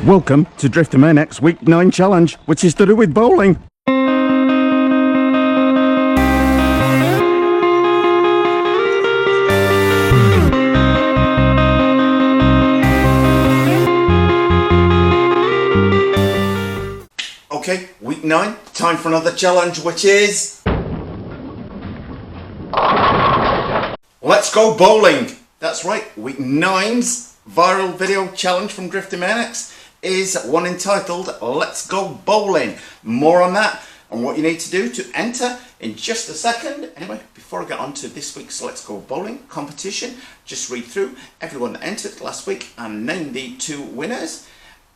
Welcome to Driftomaniacs Week 9 Challenge, which is to do with bowling. Okay, Week 9, time for another challenge, which is... Let's go bowling! That's right, Week 9's viral video challenge from Driftomaniacs is one entitled Let's Go Bowling. More on that and what you need to do to enter in just a second. Anyway, before I get on to this week's Let's Go Bowling competition, just read through everyone that entered last week and name the two winners.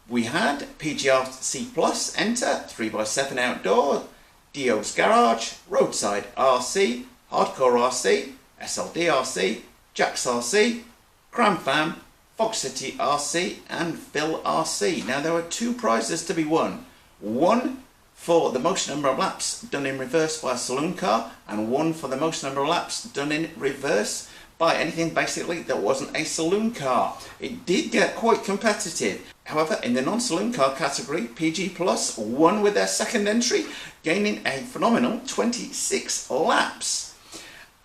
We had PGRC Plus enter, 3x7 Outdoor, Dio's Garage, Roadside RC, Hardcore RC, SLD RC, Jack's RC, Cram Fam, Fox City RC and Phil RC. Now there were two prizes to be won. One for the most number of laps done in reverse by a saloon car, and one for the most number of laps done in reverse by anything basically that wasn't a saloon car. It did get quite competitive. However, in the non-saloon car category, PG Plus won with their second entry, gaining a phenomenal 26 laps.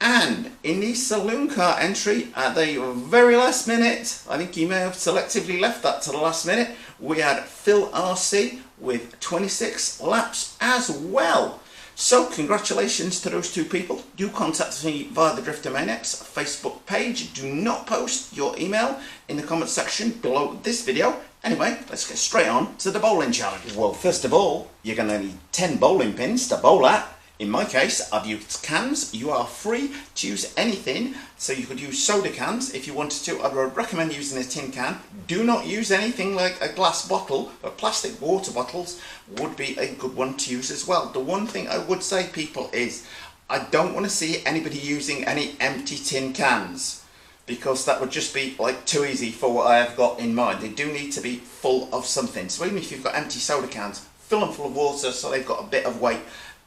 And in the saloon car entry, at the very last minute, I think you may have selectively left that to the last minute, we had Phil RC with 26 laps as well. So congratulations to those two people. Do contact me via the Driftomaniacs Facebook page. Do not post your email in the comment section below this video. Anyway, let's get straight on to the bowling challenge. Well, first of all, you're going to need 10 bowling pins to bowl at. In my case, I've used cans. You are free to use anything, so you could use soda cans if you wanted to. I would recommend using a tin can. Do not use anything like a glass bottle, but plastic water bottles would be a good one to use as well. The one thing I would say, people, is I don't want to see anybody using any empty tin cans, because that would just be like too easy for what I have got in mind. They do need to be full of something. So even if you've got empty soda cans, fill them full of water so they've got a bit of weight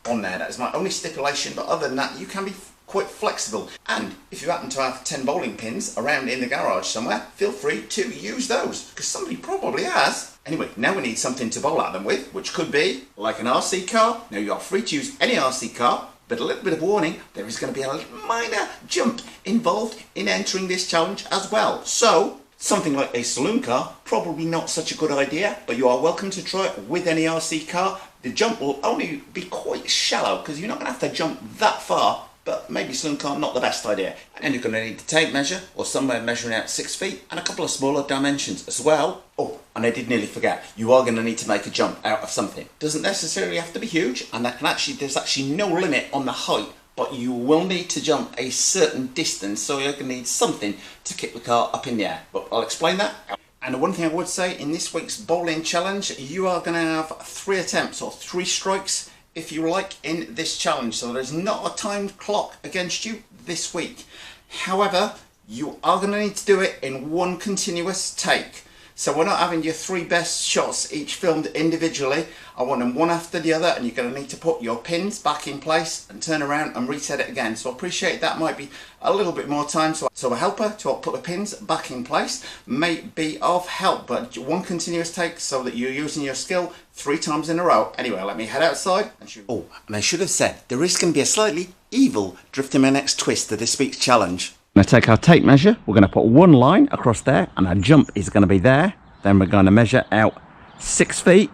on there. That is my only stipulation, but other than that you can be quite flexible. And if you happen to have 10 bowling pins around in the garage somewhere, feel free to use those, because somebody probably has. Anyway, now we need something to bowl at them with, which could be like an RC car. Now you are free to use any RC car, but a little bit of warning, there is going to be a minor jump involved in entering this challenge as well. So something like a saloon car, probably not such a good idea, but you are welcome to try it with any RC car. The jump will only be quite shallow, because you're not going to have to jump that far, but maybe saloon car, not the best idea. And you're going to need a tape measure, or somewhere measuring out 6 feet, and a couple of smaller dimensions as well. Oh, and I did nearly forget, you are going to need to make a jump out of something. Doesn't necessarily have to be huge, and there's actually no limit on the height, but you will need to jump a certain distance, so you're going to need something to kick the car up in the air. But I'll explain that. And the one thing I would say, in this week's bowling challenge, you are going to have 3 attempts, or 3 strikes, if you like, in this challenge. So there's not a timed clock against you this week. However, you are going to need to do it in one continuous take. So we're not having your 3 best shots each filmed individually. I want them one after the other, and you're going to need to put your pins back in place and turn around and reset it again. So I appreciate that might be a little bit more time. So a helper to help put the pins back in place may be of help, but one continuous take so that you're using your skill 3 times in a row. Anyway, let me head outside and shoot. Oh, and I should have said, there is going to be a slightly evil Driftomaniacs twist to this week's challenge. We're going to take our tape measure, we're going to put one line across there, and our jump is going to be there. Then we're going to measure out 6 feet,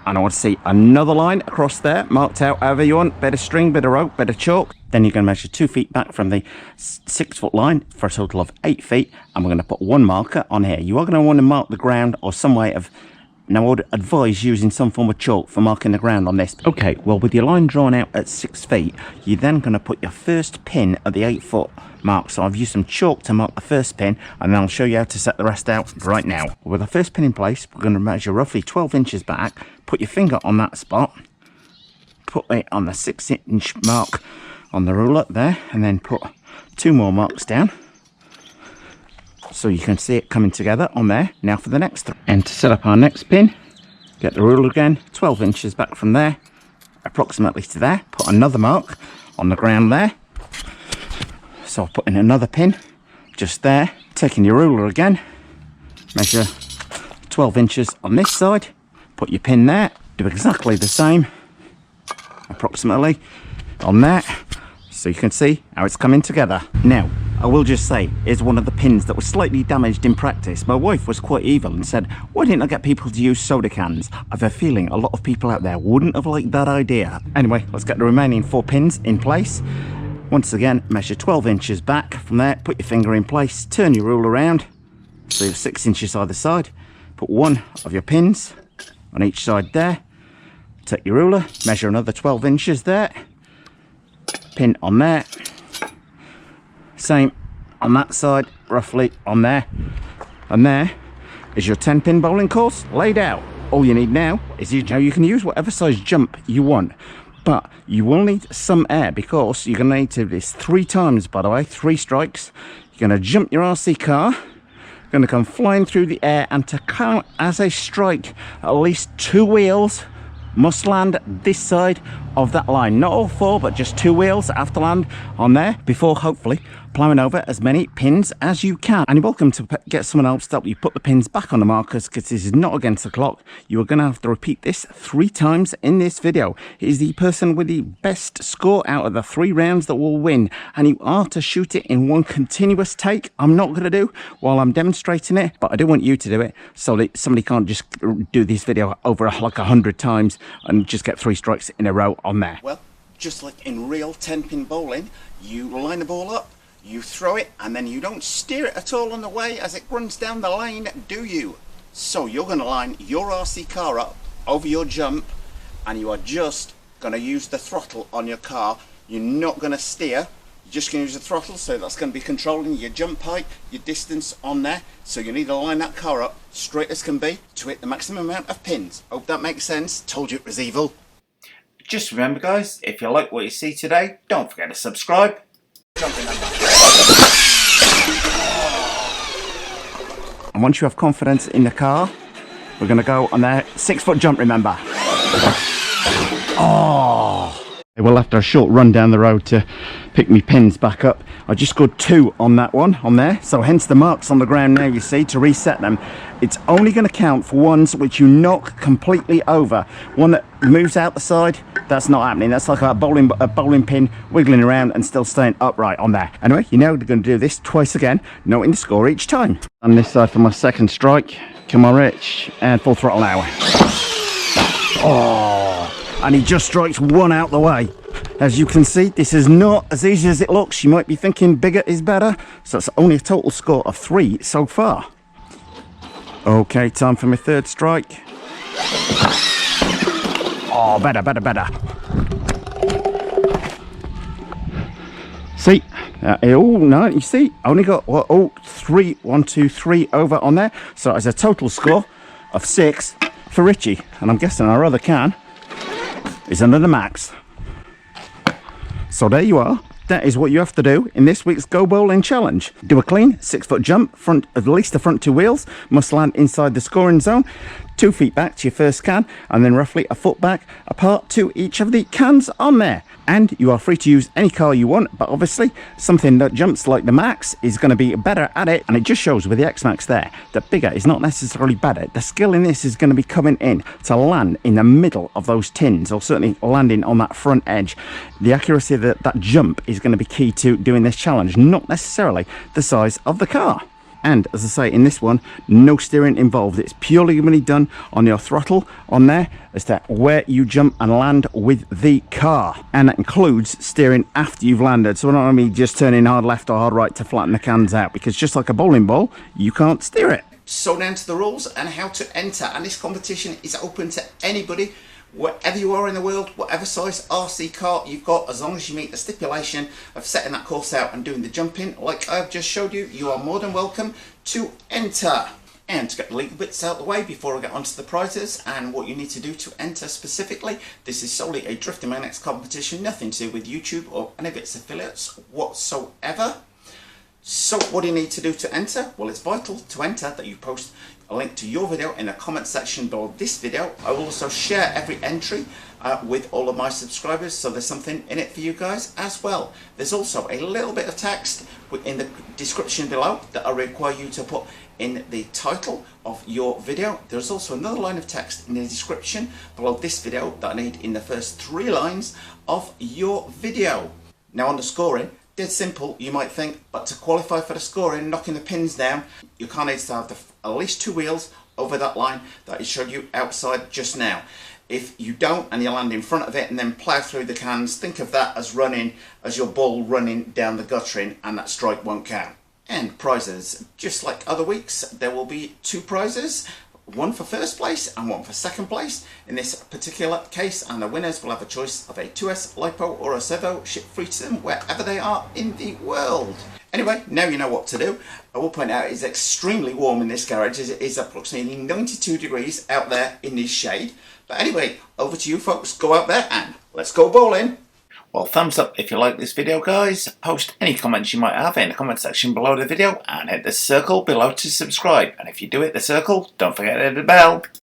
and I want to see another line across there, marked out however you want, bit of string, bit of rope, bit of chalk. Then you're going to measure 2 feet back from the 6 foot line for a total of 8 feet, and we're going to put one marker on here. You are going to want to mark the ground or some way of... Now I would advise using some form of chalk for marking the ground on this. Okay, well, with your line drawn out at 6 feet, you're then going to put your first pin at the 8 foot mark. So I've used some chalk to mark the first pin, and then I'll show you how to set the rest out right now. With the first pin in place, we're going to measure roughly 12 inches back, put your finger on that spot, put it on the 6-inch mark on the ruler there, and then put 2 more marks down, so you can see it coming together on there. Now for the next 3. And to set up our next pin, get the ruler again, 12 inches back from there, approximately to there, put another mark on the ground there. So I'll put in another pin just there, taking your ruler again, measure 12 inches on this side, put your pin there, do exactly the same, approximately, on there, so you can see how it's coming together. Now, I will just say, here's one of the pins that was slightly damaged in practice. My wife was quite evil and said, why didn't I get people to use soda cans? I have a feeling a lot of people out there wouldn't have liked that idea. Anyway, let's get the remaining 4 pins in place. Once again, measure 12 inches back. From there, put your finger in place, turn your rule around, so you have 6 inches either side. Put one of your pins on each side there. Take your ruler, measure another 12 inches there. Pin on there. Same on that side, roughly on there. And there is your 10-pin bowling course laid out. All you need now is you can use whatever size jump you want, but you will need some air because you're going to need to do this 3 times, by the way, 3 strikes. You're going to jump your RC car, going to come flying through the air, and to count as a strike, at least 2 wheels must land this side of that line. Not all 4, but just 2 wheels have to land on there before hopefully plowing over as many pins as you can. And you're welcome to get someone else to help you put the pins back on the markers, because this is not against the clock. You are going to have to repeat this 3 times in this video. It is the person with the best score out of the 3 rounds that will win, and you are to shoot it in one continuous take. I'm not going to do while I'm demonstrating it, but I do want you to do it so that somebody can't just do this video over like 100 times and just get 3 strikes in a row on there. Well, just like in real 10-pin bowling, you line the ball up, you throw it, and then you don't steer it at all on the way as it runs down the lane, do you? So you're going to line your RC car up over your jump, and you are just going to use the throttle on your car. You're not going to steer, you're just going to use the throttle, so that's going to be controlling your jump height, your distance on there. So you need to line that car up straight as can be to hit the maximum amount of pins. Hope that makes sense. Told you it was evil. Just remember, guys, if you like what you see today, don't forget to subscribe. And once you have confidence in the car, we're going to go on their 6-foot jump, remember. Oh! Well, after a short run down the road to pick me pins back up, I just scored 2 on that one, on there. So hence the marks on the ground now, you see, to reset them. It's only going to count for ones which you knock completely over. One that moves out the side, that's not happening. That's like a bowling pin wiggling around and still staying upright on there. Anyway, you know they're going to do this twice again, noting the score each time. On this side for my 2nd strike. Come on, Rich. And full throttle now. Oh! And he just strikes 1 out the way. As you can see, this is not as easy as it looks. You might be thinking bigger is better. So it's only a total score of 3 so far. Okay, time for my 3rd strike. Oh, better. See, oh no, you see, only got 3, 1, 2, 3 over on there. So it's a total score of 6 for Richie. And I'm guessing our other can is under the max. So there you are. That is what you have to do in this week's Go Bowling Challenge. Do a clean 6-foot jump, at least the front 2 wheels must land inside the scoring zone, 2 feet back to your first can, and then roughly a foot back apart to each of the cans on there. And you are free to use any car you want, but obviously something that jumps like the Max is going to be better at it. And it just shows with the X-Max there that bigger is not necessarily better. The skill in this is going to be coming in to land in the middle of those tins, or certainly landing on that front edge. The accuracy of that jump is going to be key to doing this challenge, not necessarily the size of the car. And as I say, in this one, no steering involved. It's purely going to be done on your throttle on there as to where you jump and land with the car. And that includes steering after you've landed. So not only just turning hard left or hard right to flatten the cans out, because just like a bowling ball, you can't steer it. So down to the rules and how to enter. And this competition is open to anybody, wherever you are in the world, whatever size RC car you've got, as long as you meet the stipulation of setting that course out and doing the jumping like I've just showed you, you are more than welcome to enter. And to get the legal bits out of the way before I get onto the prizes and what you need to do to enter specifically, this is solely a Driftomaniacs competition, nothing to do with YouTube or any of its affiliates whatsoever. So what do you need to do to enter? Well, it's vital to enter that you post a link to your video in the comment section below this video. I will also share every entry with all of my subscribers, so there's something in it for you guys as well. There's also a little bit of text in the description below that I require you to put in the title of your video. There's also another line of text in the description below this video that I need in the first 3 lines of your video. Now on the scoring, dead simple you might think, but to qualify for the scoring, knocking the pins down, you kind of need to have at least 2 wheels over that line that I showed you outside just now. If you don't and you land in front of it and then plough through the cans, think of that as your ball running down the guttering, and that strike won't count. And prizes, just like other weeks, there will be 2 prizes. One for first place and one for second place in this particular case, and the winners will have a choice of a 2S LiPo or a Servo shipped free to them wherever they are in the world. Anyway, now you know what to do. I will point out it's extremely warm in this garage, as it is approximately 92 degrees out there in this shade. But anyway, over to you folks, go out there and let's go bowling. Well, thumbs up if you like this video, guys. Post any comments you might have in the comment section below the video, and hit the circle below to subscribe. And if you do hit the circle, don't forget to hit the bell.